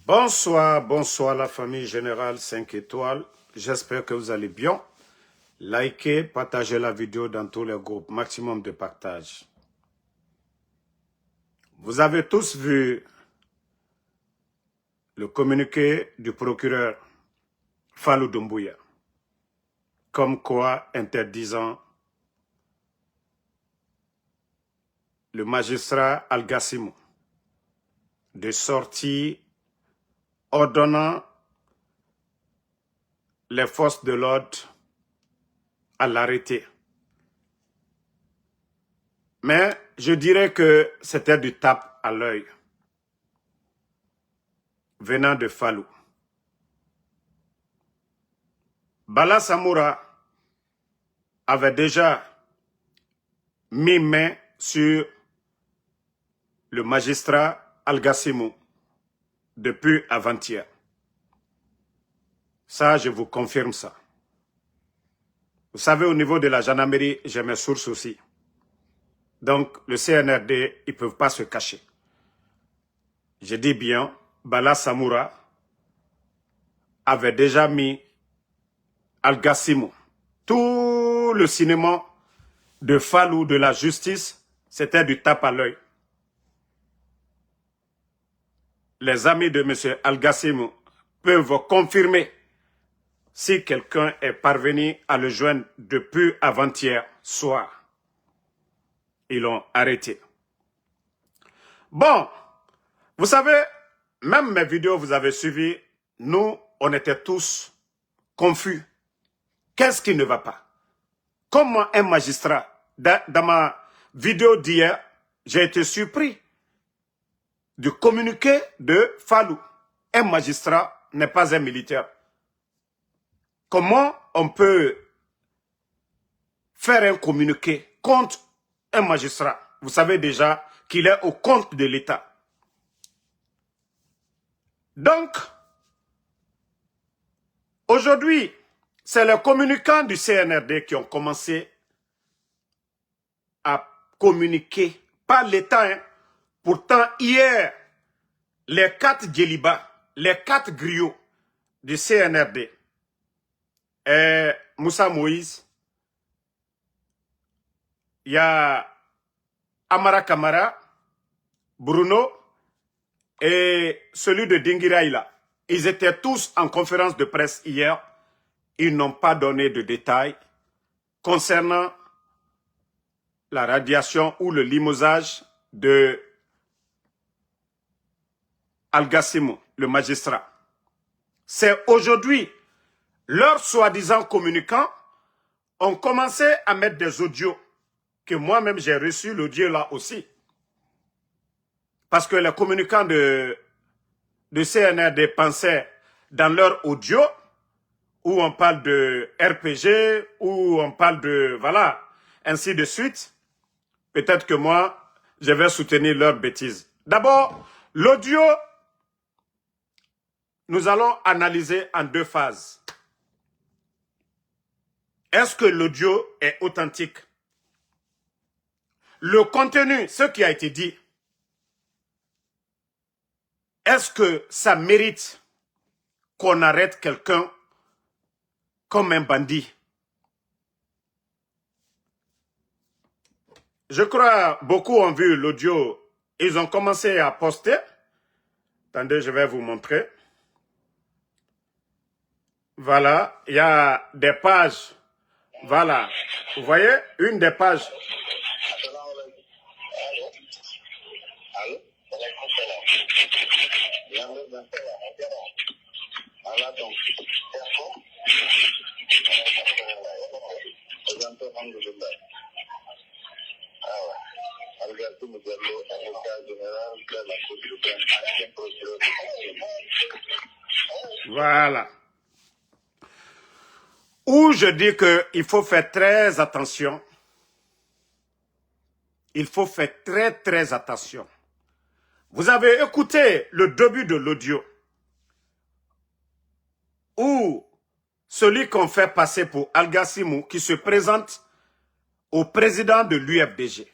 Bonsoir, bonsoir la famille générale 5 étoiles. J'espère que vous allez bien. Likez, partagez la vidéo dans tous les groupes. Maximum de partage. Vous avez tous vu le communiqué du procureur Fallou Doumbouya, comme quoi interdisant le magistrat Al-Gassimou de sortir, ordonnant les forces de l'ordre à l'arrêter. Mais je dirais que c'était du tape à l'œil venant de Fallou. Bala Samoura avait déjà mis main sur le magistrat Al-Gassimou depuis avant-hier. Ça, je vous confirme ça. Vous savez, au niveau de la gendarmerie, j'ai mes sources aussi. Donc, le CNRD, ils ne peuvent pas se cacher. Je dis bien, Bala Samoura avait déjà mis Al-Gassimou. Tout le cinéma de Fallou, de la justice, c'était du tape à l'œil. Les amis de M. Al-Gassimou peuvent confirmer si quelqu'un est parvenu à le joindre depuis avant-hier soir. Ils l'ont arrêté. Bon, vous savez, même mes vidéos, vous avez suivi, nous, on était tous confus. Qu'est-ce qui ne va pas? Comment un magistrat, dans ma vidéo d'hier, j'ai été surpris du communiqué de Fallou. Un magistrat n'est pas un militaire. Comment on peut faire un communiqué contre un magistrat? Vous savez déjà qu'il est au compte de l'État. Donc, aujourd'hui, c'est les communicants du CNRD qui ont commencé à communiquer, pas l'État. Hein. Pourtant, hier, les 4 djellibas, les 4 griots du CNRD, Moussa Moïse, il y a Amara Kamara, Bruno et celui de Dingiraïla. Ils étaient tous en conférence de presse hier. Ils n'ont pas donné de détails concernant la radiation ou le limogeage de Al-Gassimou, le magistrat. C'est aujourd'hui, leurs soi-disant communicants ont commencé à mettre des audios, que moi-même j'ai reçu l'audio là aussi. Parce que les communicants de CNRD pensaient dans leur audio, où on parle de RPG, où on parle de, voilà, ainsi de suite. Peut-être que moi, je vais soutenir leurs bêtises. D'abord, l'audio, nous allons analyser en 2 phases. Est-ce que l'audio est authentique? Le contenu, ce qui a été dit, est-ce que ça mérite qu'on arrête quelqu'un comme un bandit? Je crois beaucoup ont vu l'audio. Ils ont commencé à poster. Attendez, je vais vous montrer. Voilà, il y a des pages. Voilà, vous voyez, une des pages. Voilà. Où je dis qu'il faut faire très attention. Il faut faire très attention. Vous avez écouté le début de l'audio où celui qu'on fait passer pour Al-Gassimou qui se présente au président de l'UFDG.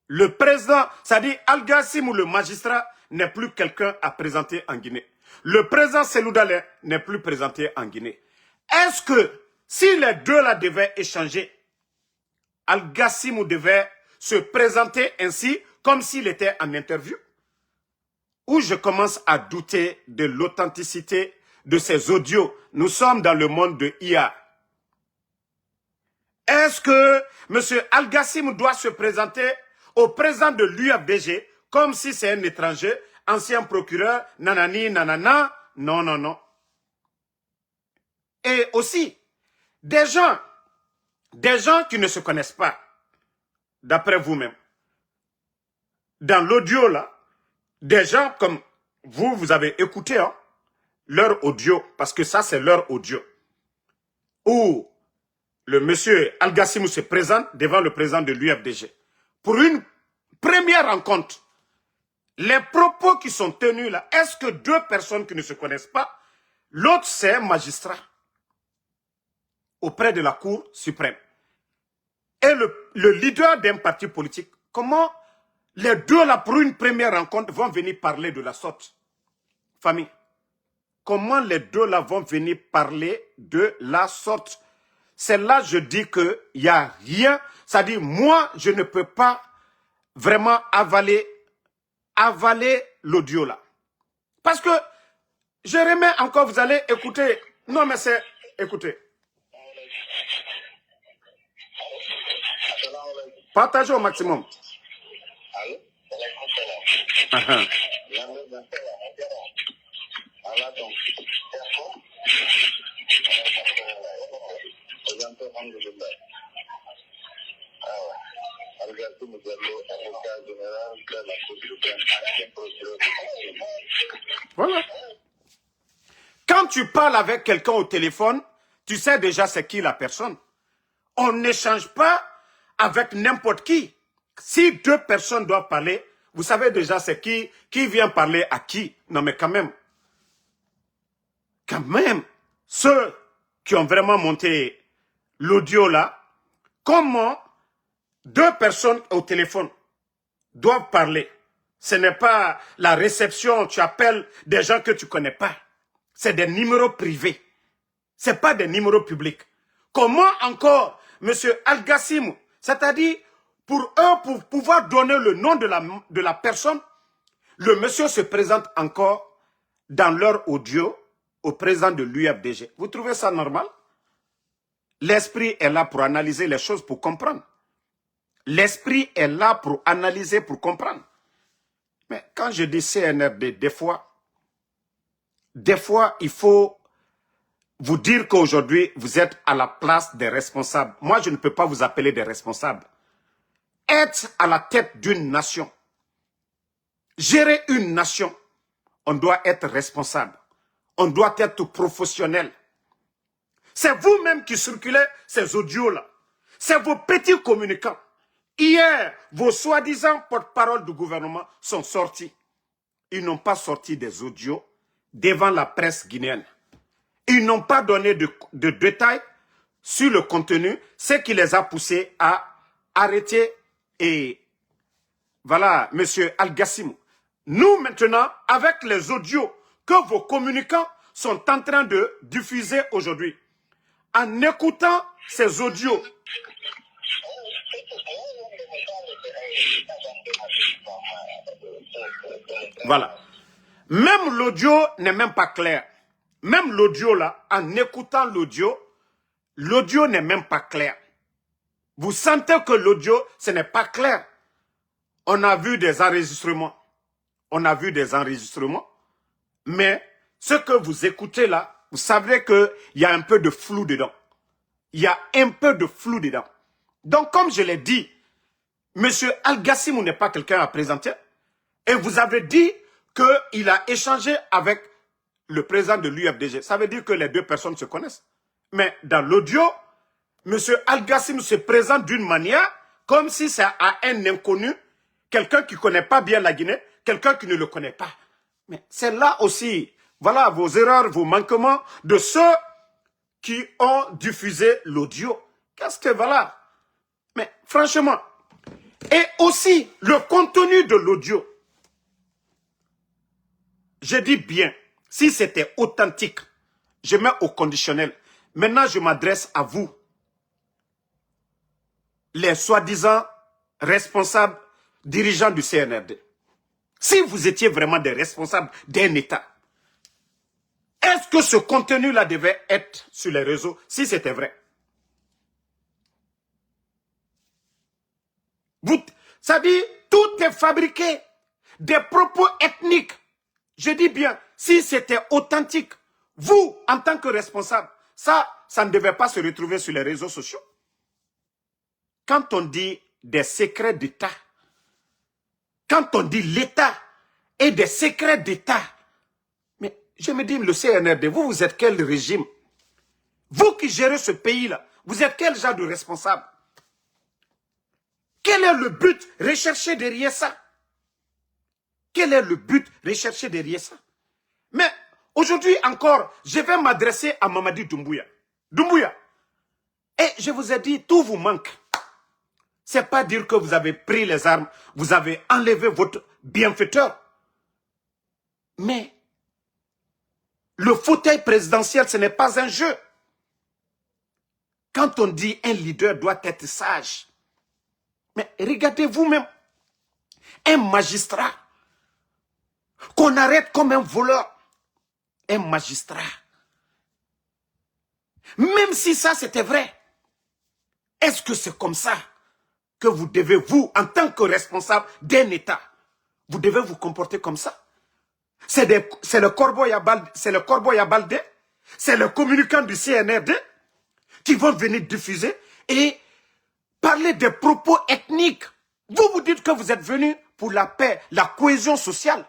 Le président, c'est-à-dire Al-Gassimou, le magistrat, n'est plus quelqu'un à présenter en Guinée. Le président Selou Dalein n'est plus présenté en Guinée. Est-ce que si les deux là devaient échanger, Al-Gassimou devait se présenter ainsi comme s'il était en interview? Où je commence à douter de l'authenticité de ces audios. Nous sommes dans le monde de IA. Est-ce que M. Al-Gassimou doit se présenter au président de l'UFDG comme si c'est un étranger, ancien procureur, nanani, nanana? Non, non, non. Et aussi, des gens qui ne se connaissent pas, d'après vous-même, dans l'audio là, des gens comme vous, vous avez écouté leur audio, parce que ça c'est leur audio, où le monsieur Al-Gassimou se présente devant le président de l'UFDG. Pour une première rencontre, les propos qui sont tenus là, est-ce que deux personnes qui ne se connaissent pas, l'autre c'est un magistrat auprès de la Cour suprême, et le leader d'un parti politique, comment les deux là pour une première rencontre vont venir parler de la sorte? Famille, comment les deux là vont venir parler de la sorte? C'est là je dis qu'il n'y a rien, c'est-à-dire moi je ne peux pas vraiment avaler l'audio là. Parce que je remets encore, vous allez écouter, non mais c'est, écoutez. Partagez au maximum. Voilà. Quand tu parles avec quelqu'un au téléphone, tu sais déjà c'est qui la personne. On n'échange pas avec n'importe qui. Si deux personnes doivent parler, vous savez déjà c'est qui vient parler à qui. Non mais quand même, ceux qui ont vraiment monté l'audio là, comment deux personnes au téléphone doivent parler? Ce n'est pas la réception, tu appelles des gens que tu ne connais pas. C'est des numéros privés. Ce n'est pas des numéros publics. Comment encore, M. Al-Gassimou, c'est-à-dire, pour eux, pour pouvoir donner le nom de la personne, le monsieur se présente encore dans leur audio au président de l'UFDG. Vous trouvez ça normal? L'esprit est là pour analyser les choses, pour comprendre. L'esprit est là pour analyser, pour comprendre. Mais quand je dis CNRD, des fois, il faut vous dire qu'aujourd'hui, vous êtes à la place des responsables. Moi, je ne peux pas vous appeler des responsables. Être à la tête d'une nation, gérer une nation, on doit être responsable. On doit être professionnel. C'est vous-même qui circulez ces audios-là. C'est vos petits communicants. Hier, vos soi-disant porte-parole du gouvernement sont sortis. Ils n'ont pas sorti des audios devant la presse guinéenne. Ils n'ont pas donné de détails sur le contenu, ce qui les a poussés à arrêter. Et voilà, M. Al-Gassimou. Nous, maintenant, avec les audios que vos communicants sont en train de diffuser aujourd'hui, en écoutant ces audios, voilà. Même l'audio n'est même pas clair. Même l'audio là, en écoutant l'audio, l'audio n'est même pas clair. Vous sentez que l'audio, ce n'est pas clair. On a vu des enregistrements. On a vu des enregistrements. Mais ce que vous écoutez là, vous savez qu'il y a un peu de flou dedans. Il y a un peu de flou dedans. Donc, comme je l'ai dit, M. Al-Gassimou n'est pas quelqu'un à présenter. Et vous avez dit qu'il a échangé avec le président de l'UFDG. Ça veut dire que les deux personnes se connaissent. Mais dans l'audio, M. Al-Gassimou se présente d'une manière comme si c'est à un inconnu, quelqu'un qui ne connaît pas bien la Guinée, quelqu'un qui ne le connaît pas. Mais c'est là aussi, voilà vos erreurs, vos manquements de ceux qui ont diffusé l'audio. Qu'est-ce que voilà? Mais franchement, et aussi le contenu de l'audio. je dis bien, si c'était authentique, je mets au conditionnel. Maintenant, je m'adresse à vous, les soi-disant responsables, dirigeants du CNRD. Si vous étiez vraiment des responsables d'un État, est-ce que ce contenu-là devait être sur les réseaux, si c'était vrai? Ça dit, tout est fabriqué. Des propos ethniques. Je dis bien, si c'était authentique, vous, en tant que responsable, ça ne devait pas se retrouver sur les réseaux sociaux. Quand on dit des secrets d'État, quand on dit l'État et des secrets d'État, mais je me dis, le CNRD, vous êtes quel régime? Vous qui gérez ce pays-là, vous êtes quel genre de responsable? Quel est le but recherché derrière ça? Quel est le but recherché derrière ça? Mais aujourd'hui encore, je vais m'adresser à Mamadi Doumbouya. Doumbouya, et je vous ai dit, tout vous manque. C'est pas dire que vous avez pris les armes, vous avez enlevé votre bienfaiteur. Mais le fauteuil présidentiel, ce n'est pas un jeu. Quand on dit un leader doit être sage, mais regardez vous-même, un magistrat qu'on arrête comme un voleur, un magistrat, même si ça c'était vrai, est-ce que c'est comme ça que vous devez, vous, en tant que responsable d'un État, vous devez vous comporter comme ça? C'est le Corbeau Baldé, c'est le communicant du CNRD qui vont venir diffuser et parler des propos ethniques. Vous vous dites que vous êtes venus pour la paix, la cohésion sociale.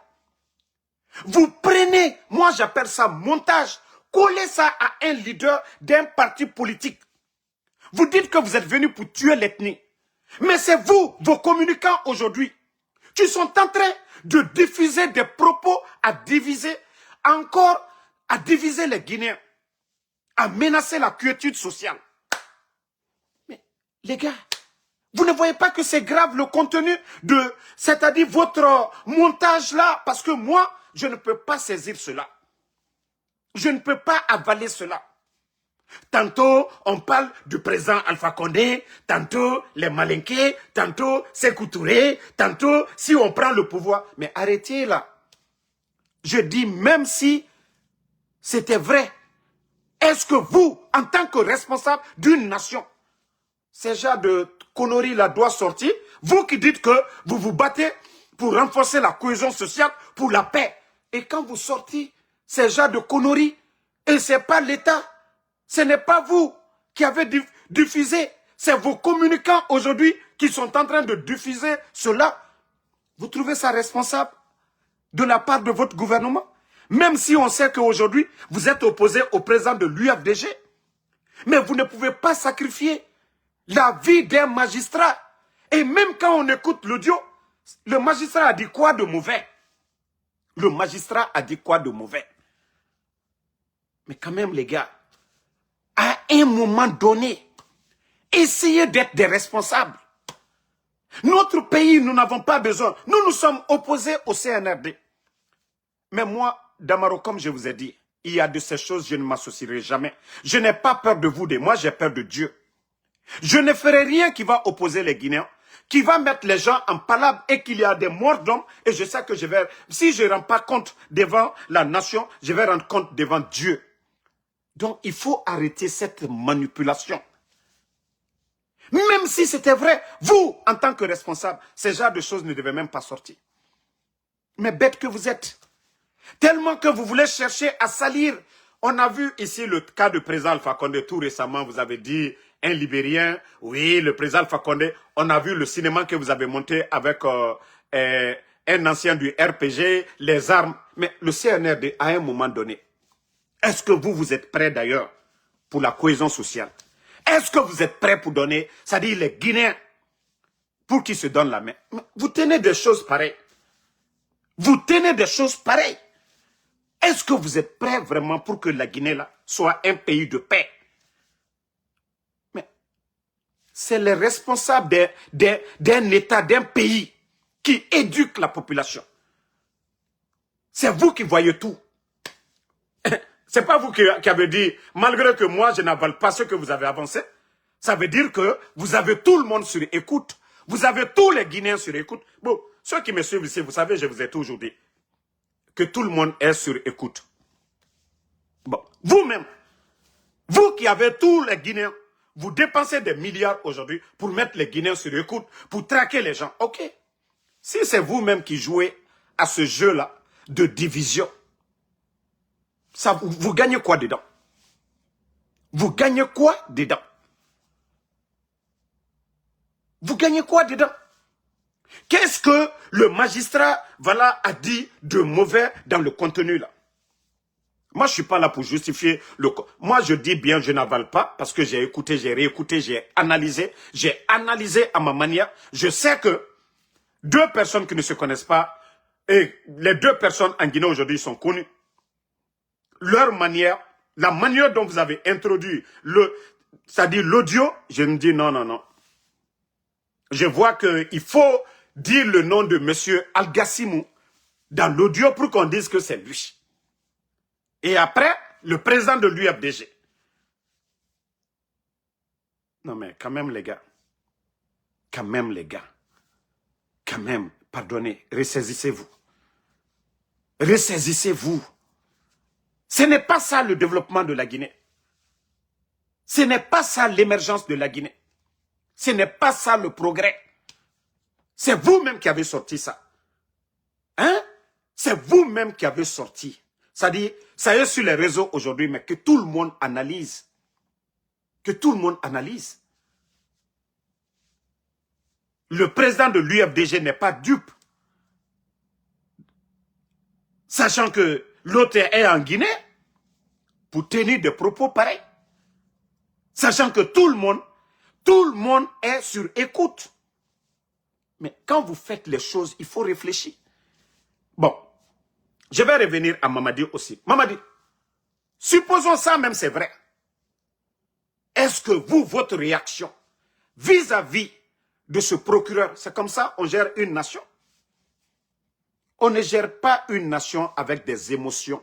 Vous prenez, moi j'appelle ça montage, collez ça à un leader d'un parti politique. Vous dites que vous êtes venus pour tuer l'ethnie. Mais c'est vous, vos communicants aujourd'hui, qui sont en train de diffuser des propos à diviser, encore à diviser les Guinéens, à menacer la quiétude sociale. Mais les gars, vous ne voyez pas que c'est grave le contenu de, c'est-à-dire votre montage là, parce que moi, je ne peux pas saisir cela. Je ne peux pas avaler cela. Tantôt, on parle du président Alpha Condé, tantôt les Malinqués, tantôt Sékou Touré, tantôt si on prend le pouvoir. Mais arrêtez là. Je dis, même si c'était vrai, est-ce que vous, en tant que responsable d'une nation, ces genre de conneries là doivent sortir? Vous qui dites que vous vous battez pour renforcer la cohésion sociale, pour la paix. Et quand vous sortez ces genre de conneries, et ce n'est pas l'État, ce n'est pas vous qui avez diffusé, c'est vos communicants aujourd'hui qui sont en train de diffuser cela. Vous trouvez ça responsable de la part de votre gouvernement? Même si on sait qu'aujourd'hui, vous êtes opposé au président de l'UFDG. Mais vous ne pouvez pas sacrifier la vie d'un magistrat. Et même quand on écoute l'audio, le magistrat a dit quoi de mauvais? Le magistrat a dit quoi de mauvais? Mais quand même, les gars, à un moment donné, essayez d'être des responsables. Notre pays, nous n'avons pas besoin. Nous sommes opposés au CNRD. Mais moi, Damaro, comme je vous ai dit, il y a de ces choses, je ne m'associerai jamais. Je n'ai pas peur de vous, moi j'ai peur de Dieu. Je ne ferai rien qui va opposer les Guinéens, qui va mettre les gens en palabre et qu'il y a des morts d'hommes. Et je sais que si je ne rends pas compte devant la nation, je vais rendre compte devant Dieu. Donc, il faut arrêter cette manipulation. Même si c'était vrai, vous, en tant que responsable, ce genre de choses ne devaient même pas sortir. Mais bête que vous êtes. Tellement que vous voulez chercher à salir. On a vu ici le cas du président Alpha Condé. Tout récemment, vous avez dit un Libérien. Oui, le président Alpha Condé. On a vu le cinéma que vous avez monté avec un ancien du RPG, les armes. Mais le CNRD, à un moment donné, est-ce que vous êtes prêts d'ailleurs pour la cohésion sociale? Est-ce que vous êtes prêts pour donner, c'est-à-dire les Guinéens, pour qu'ils se donnent la main? Vous tenez des choses pareilles. Vous tenez des choses pareilles. Est-ce que vous êtes prêts vraiment pour que la Guinée là, soit un pays de paix? Mais c'est les responsables d'un État, d'un pays qui éduquent la population. C'est vous qui voyez tout. C'est pas vous qui avez dit, malgré que moi, je n'avale pas ce que vous avez avancé. Ça veut dire que vous avez tout le monde sur écoute. Vous avez tous les Guinéens sur écoute. Bon, ceux qui me suivent ici, vous savez, je vous ai toujours dit que tout le monde est sur écoute. Bon, vous-même, vous qui avez tous les Guinéens, vous dépensez des milliards aujourd'hui pour mettre les Guinéens sur écoute, pour traquer les gens. Ok. Si c'est vous-même qui jouez à ce jeu-là de division, ça, vous gagnez quoi dedans? Vous gagnez quoi dedans? Vous gagnez quoi dedans? Qu'est-ce que le magistrat voilà, a dit de mauvais dans le contenu là? Moi, je ne suis pas là pour justifier le... Moi, je dis bien, je n'avale pas parce que j'ai écouté, j'ai réécouté, j'ai analysé à ma manière. Je sais que deux personnes qui ne se connaissent pas, et les deux personnes en Guinée aujourd'hui sont connues. Leur manière, la manière dont vous avez introduit c'est-à-dire l'audio, je me dis non, non, non. Je vois qu'il faut dire le nom de M. Algassimou dans l'audio pour qu'on dise que c'est lui. Et après, le président de l'UFDG. Non mais quand même les gars, quand même les gars, quand même, pardonnez, ressaisissez-vous. Ressaisissez-vous. Ce n'est pas ça le développement de la Guinée. Ce n'est pas ça l'émergence de la Guinée. Ce n'est pas ça le progrès. C'est vous-même qui avez sorti ça. Hein? C'est vous-même qui avez sorti. C'est-à-dire, ça est sur les réseaux aujourd'hui, mais que tout le monde analyse. Que tout le monde analyse. Le président de l'UFDG n'est pas dupe. Sachant que l'autre est en Guinée pour tenir des propos pareils. Sachant que tout le monde est sur écoute. Mais quand vous faites les choses, il faut réfléchir. Bon, je vais revenir à Mamadi aussi. Mamadi, supposons ça même c'est vrai. Est-ce que vous, votre réaction vis-à-vis de ce procureur, c'est comme ça on gère une nation? On ne gère pas une nation avec des émotions.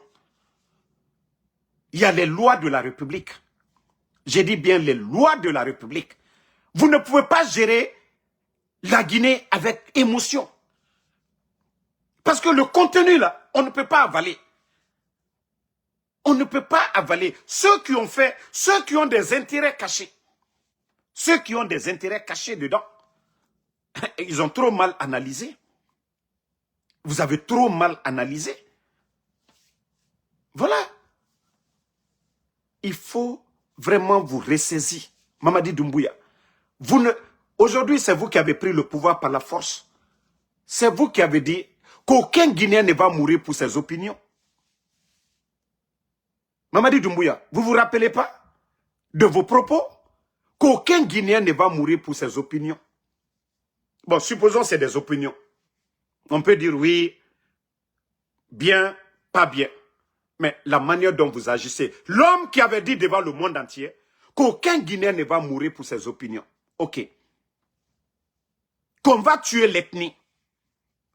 Il y a les lois de la République. J'ai dit bien les lois de la République. Vous ne pouvez pas gérer la Guinée avec émotion. Parce que le contenu là, on ne peut pas avaler. On ne peut pas avaler. Ceux qui ont des intérêts cachés, ceux qui ont des intérêts cachés dedans, ils ont trop mal analysé. Vous avez trop mal analysé. Voilà. Il faut vraiment vous ressaisir. Mamadi Doumbouya, aujourd'hui, c'est vous qui avez pris le pouvoir par la force. C'est vous qui avez dit qu'aucun Guinéen ne va mourir pour ses opinions. Mamadi Doumbouya, vous ne vous rappelez pas de vos propos? Qu'aucun Guinéen ne va mourir pour ses opinions. Bon, supposons que c'est des opinions. On peut dire oui, bien, pas bien. Mais la manière dont vous agissez, l'homme qui avait dit devant le monde entier qu'aucun Guinéen ne va mourir pour ses opinions. Ok. Qu'on va tuer l'ethnie.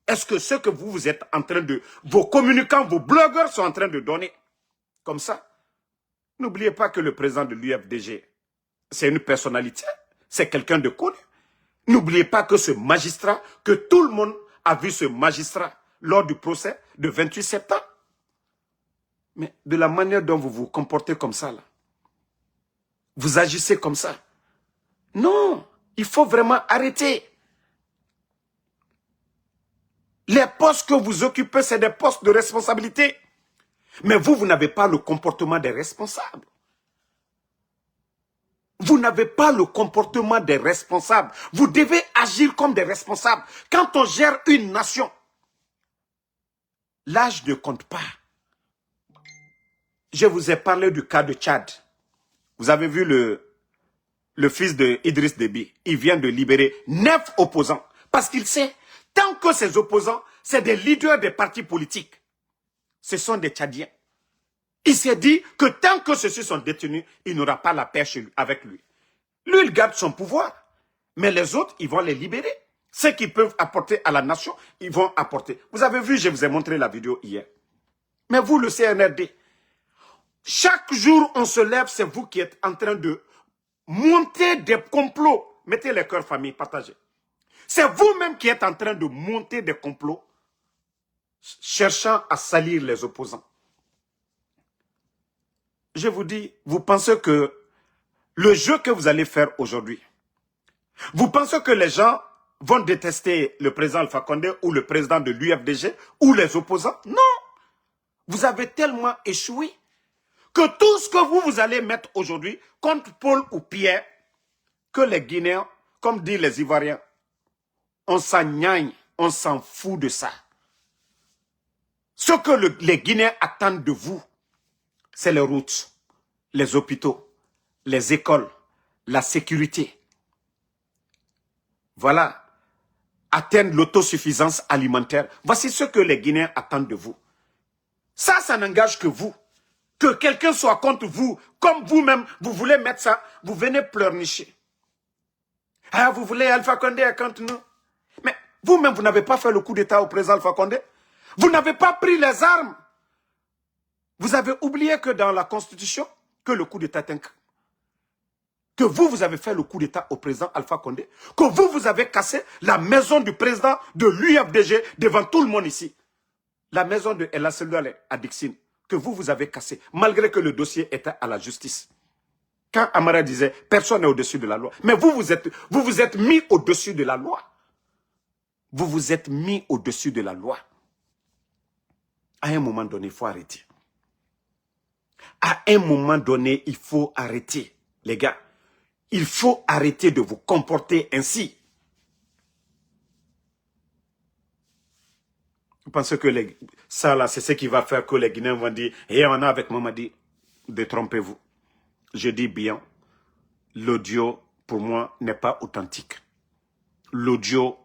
Est-ce que ce que vous êtes en train de... Vos communicants, vos blogueurs sont en train de donner comme ça? N'oubliez pas que le président de l'UFDG, c'est une personnalité. C'est quelqu'un de connu. N'oubliez pas que ce magistrat, que tout le monde a vu ce magistrat lors du procès de 28 septembre. Mais de la manière dont vous vous comportez comme ça, là, vous agissez comme ça. Non, il faut vraiment arrêter. Les postes que vous occupez, c'est des postes de responsabilité. Mais vous n'avez pas le comportement des responsables. Vous n'avez pas le comportement des responsables. Vous devez agir comme des responsables. Quand on gère une nation, l'âge ne compte pas. Je vous ai parlé du cas de Tchad. Vous avez vu le fils de Idriss Déby. Il vient de libérer 9 opposants. Parce qu'il sait, tant que ces opposants, c'est des leaders des partis politiques. Ce sont des Tchadiens. Il s'est dit que tant que ceux-ci sont détenus, il n'aura pas la paix avec lui. Lui, il garde son pouvoir. Mais les autres, ils vont les libérer. Ceux qui peuvent apporter à la nation, ils vont apporter. Vous avez vu, je vous ai montré la vidéo hier. Mais vous, le CNRD, chaque jour on se lève, c'est vous qui êtes en train de monter des complots. Mettez les cœurs famille, partagez. C'est vous-même qui êtes en train de monter des complots, cherchant à salir les opposants. Je vous dis, vous pensez que le jeu que vous allez faire aujourd'hui, vous pensez que les gens vont détester le président Alpha Condé ou le président de l'UFDG ou les opposants? Non! Vous avez tellement échoué que tout ce que vous allez mettre aujourd'hui contre Paul ou Pierre, que les Guinéens, comme disent les Ivoiriens, on s'en gnagne, on s'en fout de ça. Ce que les Guinéens attendent de vous, c'est les routes, les hôpitaux, les écoles, la sécurité. Voilà, atteindre l'autosuffisance alimentaire. Voici ce que les Guinéens attendent de vous. Ça n'engage que vous. Que quelqu'un soit contre vous, comme vous-même, vous voulez mettre ça, vous venez pleurnicher. Ah, vous voulez Alpha Condé contre nous? Mais vous-même, vous n'avez pas fait le coup d'État au président Alpha Condé. Vous n'avez pas pris les armes. Vous avez oublié que dans la Constitution, que le coup d'État est un... Que vous avez fait le coup d'État au président Alpha Condé. Que vous avez cassé la maison du président de l'UFDG devant tout le monde ici. La maison de El Asselouale à Dixine. Que vous avez cassé, malgré que le dossier était à la justice. Quand Amara disait, personne n'est au-dessus de la loi. Mais vous vous êtes mis au-dessus de la loi. Vous vous êtes mis au-dessus de la loi. À un moment donné, il faut arrêter. À un moment donné, il faut arrêter. Les gars, il faut arrêter de vous comporter ainsi. Vous pensez que ça là, c'est ce qui va faire que les Guinéens vont dire, et on a avec Mamadi, détrompez-vous. Je dis bien, l'audio, pour moi, n'est pas authentique. L'audio,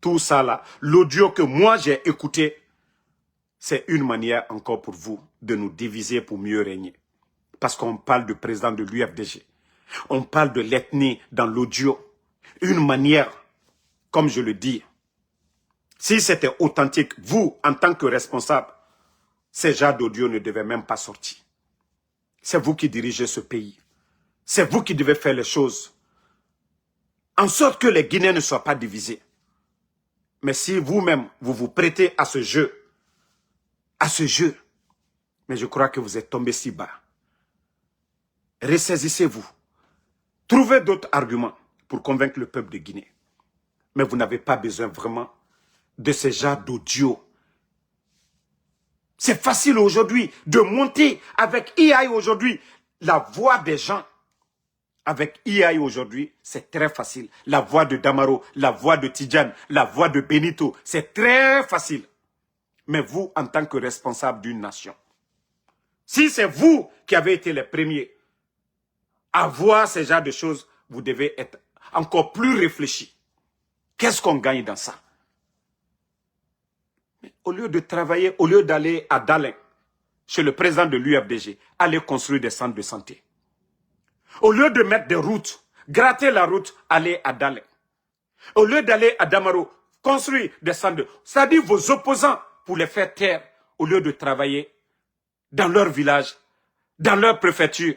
tout ça là, l'audio que moi j'ai écouté, c'est une manière encore pour vous de nous diviser pour mieux régner. Parce qu'on parle du président de l'UFDG. On parle de l'ethnie dans l'audio. Une manière, comme je le dis, si c'était authentique, vous, en tant que responsable, ces genres d'audio ne devaient même pas sortir. C'est vous qui dirigez ce pays. C'est vous qui devez faire les choses en sorte que les Guinéens ne soient pas divisés. Mais si vous-même, vous vous prêtez à ce jeu, mais je crois que vous êtes tombé si bas. Ressaisissez-vous. Trouvez d'autres arguments pour convaincre le peuple de Guinée. Mais vous n'avez pas besoin vraiment de ce genre d'audio. C'est facile aujourd'hui de monter avec AI aujourd'hui la voix des gens. Avec AI aujourd'hui, c'est très facile. La voix de Damaro, la voix de Tidjane, la voix de Benito, c'est très facile. Mais vous, en tant que responsable d'une nation, si c'est vous qui avez été les premiers à voir ce genre de choses, vous devez être encore plus réfléchi. Qu'est-ce qu'on gagne dans ça? Mais au lieu de travailler, au lieu d'aller à Dalin, chez le président de l'UFDG, aller construire des centres de santé. Au lieu de mettre des routes, gratter la route, aller à Dalin. Au lieu d'aller à Damaro, construire des centres de... C'est-à-dire vos opposants pour les faire taire, au lieu de travailler dans leur village, dans leur préfecture.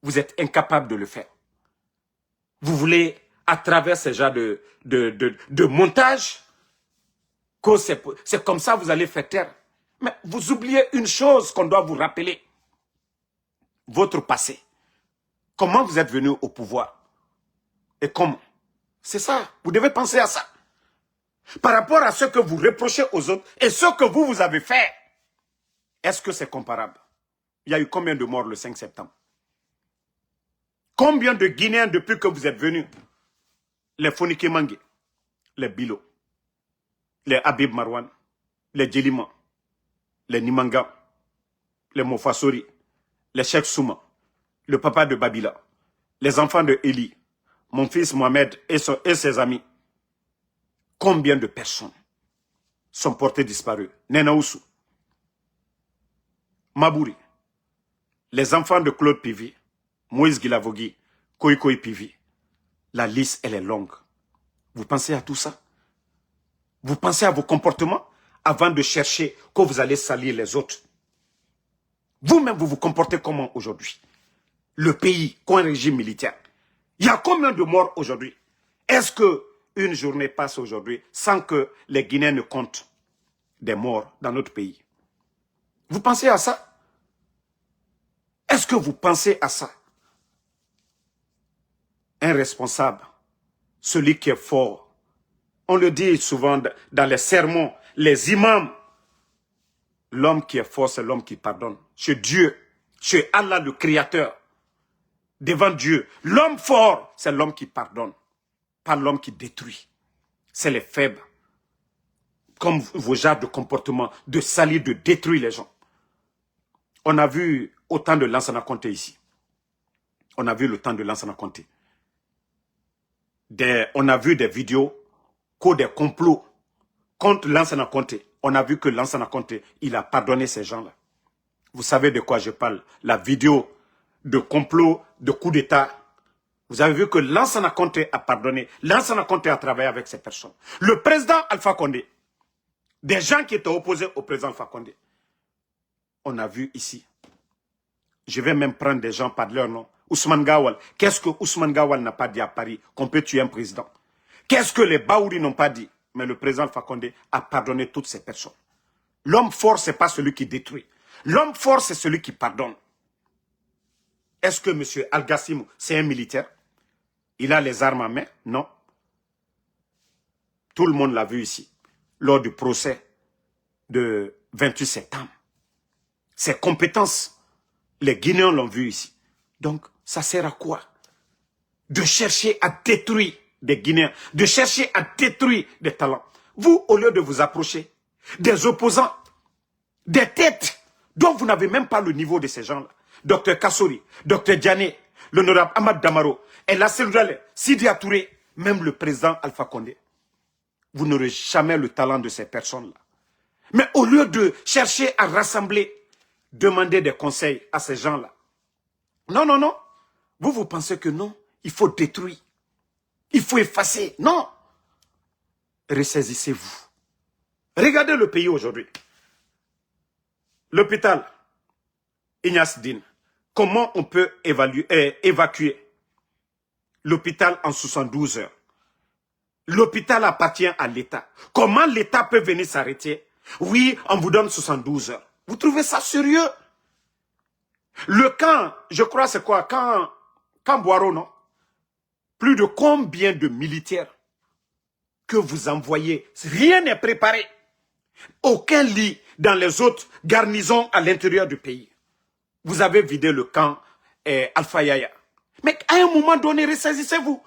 Vous êtes incapable de le faire. Vous voulez, à travers ce genre de montage, que c'est comme ça que vous allez faire taire. Mais vous oubliez une chose qu'on doit vous rappeler. Votre passé. Comment vous êtes venu au pouvoir? Et comment? C'est ça. Vous devez penser à ça. Par rapport à ce que vous reprochez aux autres et ce que vous avez fait, est-ce que c'est comparable? Il y a eu combien de morts le 5 septembre? Combien de Guinéens depuis que vous êtes venus? Les Fonike Mangue, les Bilo, les Habib Marwan, les Djelima, les Nimanga, les Mofasori, les Cheikh Souma, le papa de Babila, les enfants de Eli, mon fils Mohamed et ses amis. Combien de personnes sont portées disparues? Nena Oussou, Mabouri, les enfants de Claude Pivi, Moïse Guilavogui, Koikoi Pivi. La liste, elle est longue. Vous pensez à tout ça? Vous pensez à vos comportements? avant de chercher que vous allez salir les autres. Vous-même, vous vous comportez comment aujourd'hui? Le pays, quoi, un régime militaire. Il y a combien de morts aujourd'hui? Est-ce qu'une journée passe aujourd'hui sans que les Guinéens ne comptent des morts dans notre pays? Vous pensez à ça? Est-ce que vous pensez à ça? Un responsable, celui qui est fort. On le dit souvent dans les sermons, les imams. L'homme qui est fort, c'est l'homme qui pardonne. Chez Dieu, chez Allah le Créateur, devant Dieu. L'homme fort, c'est l'homme qui pardonne, pas l'homme qui détruit. C'est les faibles. Comme vos genres de comportement, de salir, de détruire les gens. On a vu autant de Lansana Conté ici. On a vu le temps de Lansana Conté. On a vu des vidéos, des complots contre Lansana Conté. On a vu que Lansana Conté, il a pardonné ces gens-là. Vous savez de quoi je parle? La vidéo de complot, de coup d'État. Vous avez vu que Lansana Conté a pardonné. Lansana Conté a travaillé avec ces personnes. Le président Alpha Condé, des gens qui étaient opposés au président Alpha Condé, on a vu ici. Je vais même prendre des gens par leur nom. Ousmane Gawal. Qu'est-ce que Ousmane Gawal n'a pas dit à Paris qu'on peut tuer un président? Qu'est-ce que les Baouri n'ont pas dit? Mais le président Alpha Condé a pardonné toutes ces personnes. L'homme fort, ce n'est pas celui qui détruit. L'homme fort, c'est celui qui pardonne. Est-ce que M. Al-Gassimou, c'est un militaire? Il a les armes à main? Non. Tout le monde l'a vu ici, lors du procès de 28 septembre. Ses compétences, les Guinéens l'ont vu ici. Donc, ça sert à quoi? De chercher à détruire des Guinéens, de chercher à détruire des talents. Vous, au lieu de vous approcher des opposants, des têtes dont vous n'avez même pas le niveau de ces gens-là, Dr Kassori, Dr Diané, l'honorable Ahmad Damaro, El Asseloudale, Sidi Touré, même le président Alpha Condé, vous n'aurez jamais le talent de ces personnes-là. Mais au lieu de chercher à rassembler, demander des conseils à ces gens-là, non, non, non, vous pensez que non, il faut détruire, il faut effacer, non. Ressaisissez-vous. Regardez le pays aujourd'hui. L'hôpital Ignace Dine. Comment on peut évacuer l'hôpital en 72 heures? L'hôpital appartient à l'État. Comment l'État peut venir s'arrêter? Oui, on vous donne 72 heures. Vous trouvez ça sérieux? Le camp, je crois c'est quoi? Camp Boiro, non? Plus de combien de militaires que vous envoyez? Rien n'est préparé. Aucun lit dans les autres garnisons à l'intérieur du pays. Vous avez vidé le camp Alpha Yaya. Mais à un moment donné, ressaisissez-vous.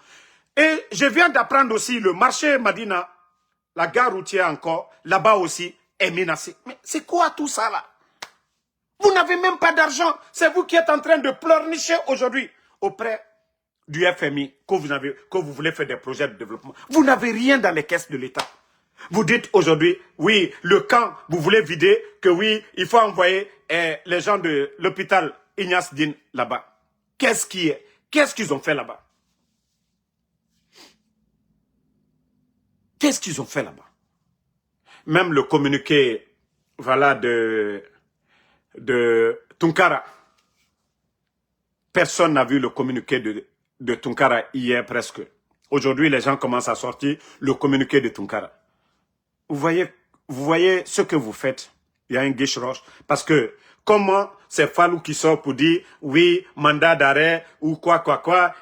Et je viens d'apprendre aussi le marché Madina, la gare routière encore, là-bas aussi, est menacée. Mais c'est quoi tout ça là? Vous n'avez même pas d'argent. C'est vous qui êtes en train de pleurnicher aujourd'hui auprès du FMI que vous voulez faire des projets de développement. Vous n'avez rien dans les caisses de l'État. Vous dites aujourd'hui, oui, le camp, vous voulez vider, que oui, il faut envoyer les gens de l'hôpital Ignace Dine là-bas. Qu'est-ce qu'ils ont fait là-bas? Qu'est-ce qu'ils ont fait là-bas? Même le communiqué, voilà, de Tunkara. Personne n'a vu le communiqué de Tunkara hier presque. Aujourd'hui, les gens commencent à sortir le communiqué de Tunkara. Vous voyez ce que vous faites. Il y a un guiche roche. Parce que comment c'est Fallou qui sort pour dire oui, mandat d'arrêt ou quoi,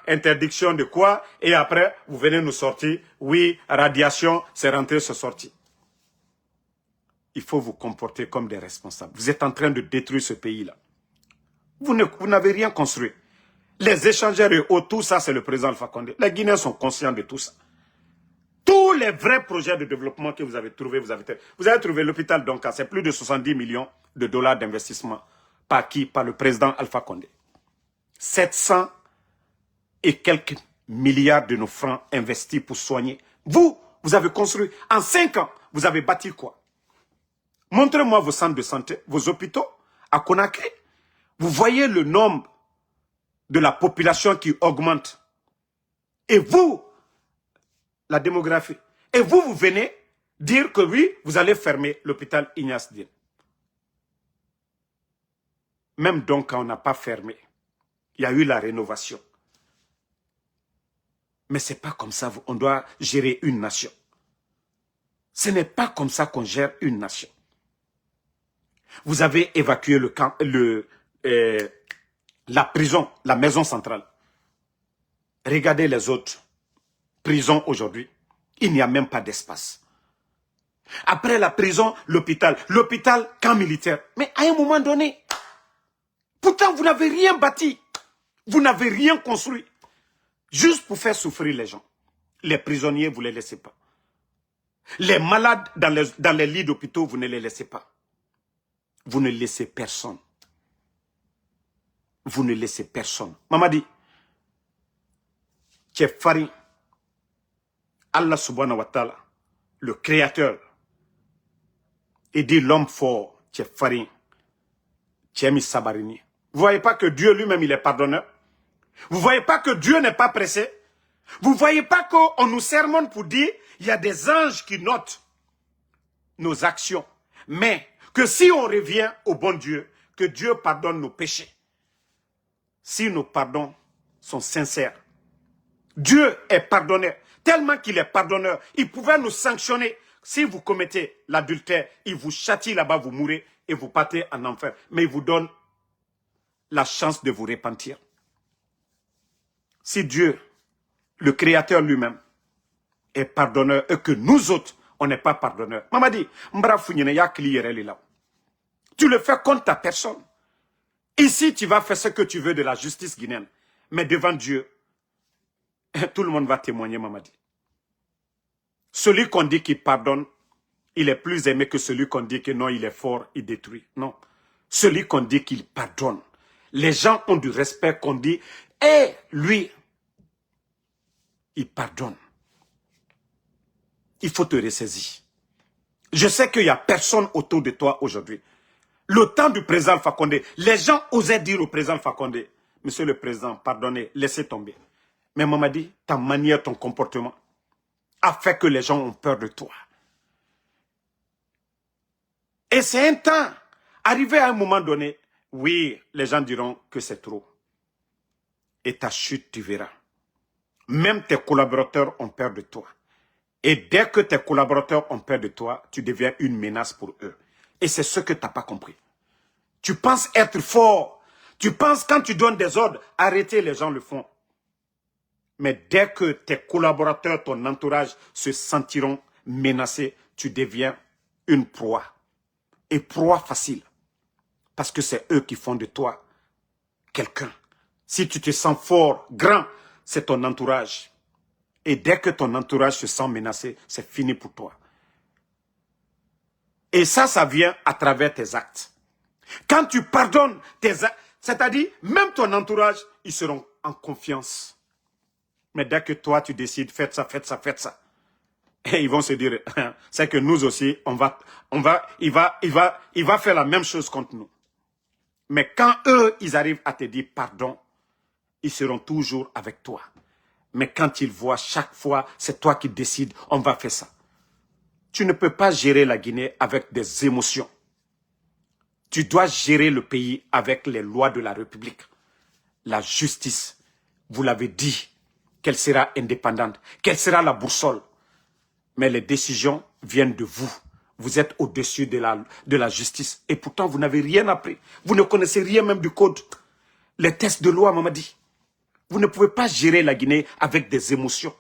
interdiction de quoi, et après vous venez nous sortir oui, radiation, c'est rentré, c'est sorti. Il faut vous comporter comme des responsables. Vous êtes en train de détruire ce pays-là. Vous n'avez rien construit. Les échangeurs et autres, tout ça, c'est le président Alpha Condé. Les Guinéens sont conscients de tout ça. Tous les vrais projets de développement que vous avez trouvés, vous avez trouvé l'hôpital Donka, c'est plus de 70 millions de dollars d'investissement. Par qui? Par le président Alpha Condé. 700 et quelques milliards de nos francs investis pour soigner. Vous avez construit, en 5 ans, vous avez bâti quoi? Montrez-moi vos centres de santé, vos hôpitaux à Conakry. Vous voyez le nombre de la population qui augmente. Et vous, la démographie. Et vous venez dire que oui, vous allez fermer l'hôpital Ignace Diène. Même donc quand on n'a pas fermé, il y a eu la rénovation. Mais ce n'est pas comme ça, on doit gérer une nation. Ce n'est pas comme ça qu'on gère une nation. Vous avez évacué le camp, la prison, la maison centrale. Regardez les autres prisons aujourd'hui. Il n'y a même pas d'espace. Après la prison, l'hôpital. L'hôpital, camp militaire. Mais à un moment donné, pourtant vous n'avez rien bâti. Vous n'avez rien construit. Juste pour faire souffrir les gens. Les prisonniers, vous ne les laissez pas. Les malades dans les lits d'hôpitaux, vous ne les laissez pas. Vous ne laissez personne. Vous ne laissez personne. Mamadi, Tchefari, Allah subhanahu wa ta'ala, le créateur, il dit l'homme fort, Tchefari, Tchemi Sabarini. Vous ne voyez pas que Dieu lui-même, il est pardonneur? Vous ne voyez pas que Dieu n'est pas pressé? Vous ne voyez pas qu'on nous sermonne pour dire il y a des anges qui notent nos actions. Mais que si on revient au bon Dieu, que Dieu pardonne nos péchés. Si nos pardons sont sincères. Dieu est pardonneur. Tellement qu'il est pardonneur, il pouvait nous sanctionner. Si vous commettez l'adultère, il vous châtie là-bas, vous mourrez et vous partez en enfer. Mais il vous donne la chance de vous repentir. Si Dieu, le Créateur lui-même, est pardonneur et que nous autres, on n'est pas pardonneur. Mamadi, tu le fais contre ta personne. Ici, tu vas faire ce que tu veux de la justice guinéenne. Mais devant Dieu, tout le monde va témoigner, Mamadi. Celui qu'on dit qu'il pardonne, il est plus aimé que celui qu'on dit que non, il est fort, il détruit. Non. Celui qu'on dit qu'il pardonne. Les gens ont du respect qu'on dit, et lui, il pardonne. Il faut te ressaisir. Je sais qu'il n'y a personne autour de toi aujourd'hui. Le temps du président Alpha Condé, les gens osaient dire au président Alpha Condé, monsieur le président, pardonnez, laissez tomber. Mais Mamadi, ta manière, ton comportement a fait que les gens ont peur de toi. Et c'est un temps, arrivé à un moment donné, oui, les gens diront que c'est trop. Et ta chute, tu verras. Même tes collaborateurs ont peur de toi. Et dès que tes collaborateurs ont peur de toi, tu deviens une menace pour eux. Et c'est ce que tu n'as pas compris. Tu penses être fort. Tu penses quand tu donnes des ordres, arrêtez, les gens le font. Mais dès que tes collaborateurs, ton entourage se sentiront menacés, tu deviens une proie. Et proie facile. Parce que c'est eux qui font de toi quelqu'un. Si tu te sens fort, grand, c'est ton entourage. Et dès que ton entourage se sent menacé, c'est fini pour toi. Et ça vient à travers tes actes. Quand tu pardonnes tes actes, c'est-à-dire, même ton entourage, ils seront en confiance. Mais dès que toi, tu décides, faites ça, faites ça, faites ça. Et ils vont se dire, c'est que nous aussi, il va faire la même chose contre nous. Mais quand eux, ils arrivent à te dire pardon, ils seront toujours avec toi. Mais quand ils voient chaque fois, c'est toi qui décides, on va faire ça. Tu ne peux pas gérer la Guinée avec des émotions. Tu dois gérer le pays avec les lois de la République. La justice, vous l'avez dit, qu'elle sera indépendante, qu'elle sera la boussole. Mais les décisions viennent de vous. Vous êtes au-dessus de la justice. Et pourtant, vous n'avez rien appris. Vous ne connaissez rien même du code. Les tests de loi, Mamadi. Vous ne pouvez pas gérer la Guinée avec des émotions.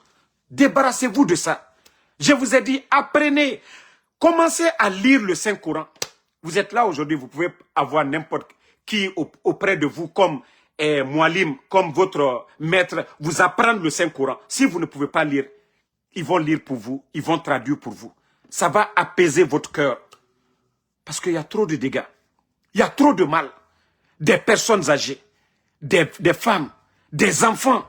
Débarrassez-vous de ça. Je vous ai dit, apprenez. Commencez à lire le Saint-Coran. Vous êtes là aujourd'hui, vous pouvez avoir n'importe qui auprès de vous comme Moualim, comme votre maître, vous apprendre le Saint-Coran. Si vous ne pouvez pas lire, ils vont lire pour vous, ils vont traduire pour vous. Ça va apaiser votre cœur. Parce qu'il y a trop de dégâts. Il y a trop de mal. Des personnes âgées, des femmes, des enfants.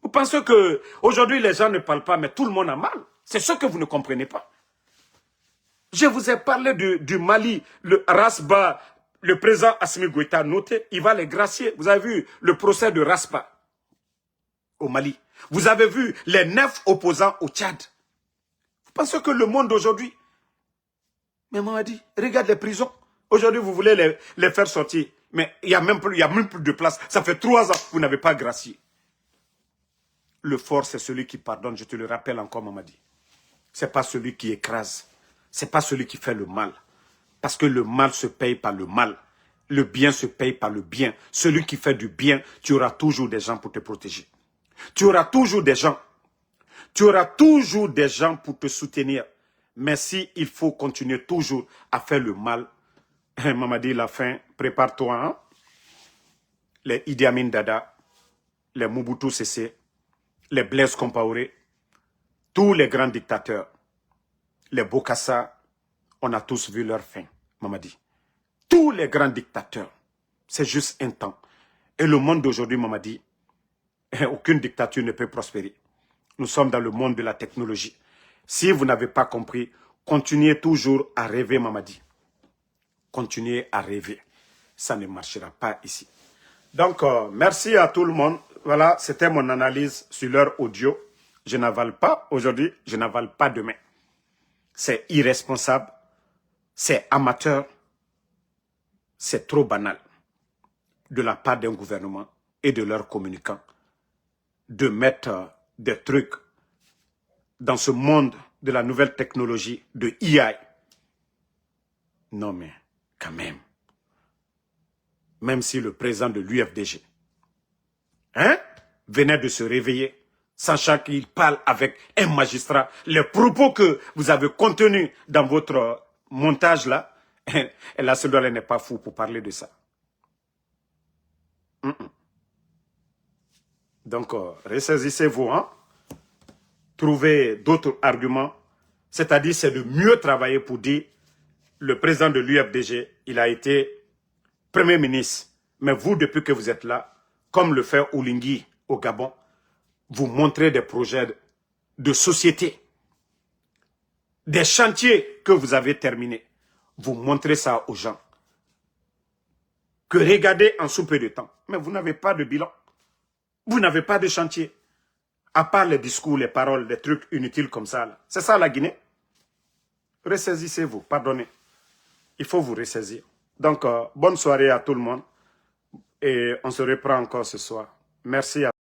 Vous pensez que aujourd'hui les gens ne parlent pas, mais tout le monde a mal. C'est ce que vous ne comprenez pas. Je vous ai parlé du Mali, le Rasba, le président Assimi Goïta, noté, il va les gracier. Vous avez vu le procès de Rasba au Mali. Vous avez vu les 9 opposants au Tchad. Vous Parce que le monde d'aujourd'hui, mais maman dit, regarde les prisons. Aujourd'hui, vous voulez les faire sortir. Mais il n'y a même plus de place. Ça fait 3 ans que vous n'avez pas gracié. Le fort, c'est celui qui pardonne. Je te le rappelle encore, Mamadi. Ce n'est pas celui qui écrase. Ce n'est pas celui qui fait le mal. Parce que le mal se paye par le mal. Le bien se paye par le bien. Celui qui fait du bien, tu auras toujours des gens pour te protéger. Tu auras toujours des gens. Tu auras toujours des gens pour te soutenir. Mais si il faut continuer toujours à faire le mal, Mamadi, la fin, prépare-toi. Hein? Les Idi Amin Dada, les Mobutu Sese, les Blaise Compaoré, tous les grands dictateurs, les Bokassa, on a tous vu leur fin, Mamadi. Tous les grands dictateurs, c'est juste un temps. Et le monde d'aujourd'hui, Mamadi, aucune dictature ne peut prospérer. Nous sommes dans le monde de la technologie. Si vous n'avez pas compris, continuez toujours à rêver, Mamadi. Continuez à rêver. Ça ne marchera pas ici. Donc, merci à tout le monde. Voilà, c'était mon analyse sur leur audio. Je n'avale pas aujourd'hui, je n'avale pas demain. C'est irresponsable, c'est amateur, c'est trop banal de la part d'un gouvernement et de leurs communicants de mettre des trucs dans ce monde de la nouvelle technologie de AI. Non mais, quand même. Même si le président de l'UFDG venait de se réveiller, sachant qu'il parle avec un magistrat, les propos que vous avez contenus dans votre montage là, et là, celui-là n'est pas fou pour parler de ça. Donc, ressaisissez-vous, hein? Trouvez d'autres arguments, c'est-à-dire c'est de mieux travailler pour dire le président de l'UFDG, il a été Premier ministre, mais vous, depuis que vous êtes là, comme le fait Oulingui au Gabon, vous montrez des projets de société, des chantiers que vous avez terminés. Vous montrez ça aux gens. Que regardez en sous peu de temps. Mais vous n'avez pas de bilan. Vous n'avez pas de chantier. À part les discours, les paroles, des trucs inutiles comme ça. C'est ça la Guinée. Ressaisissez-vous, pardonnez. Il faut vous ressaisir. Donc, bonne soirée à tout le monde. Et on se reprend encore ce soir. Merci à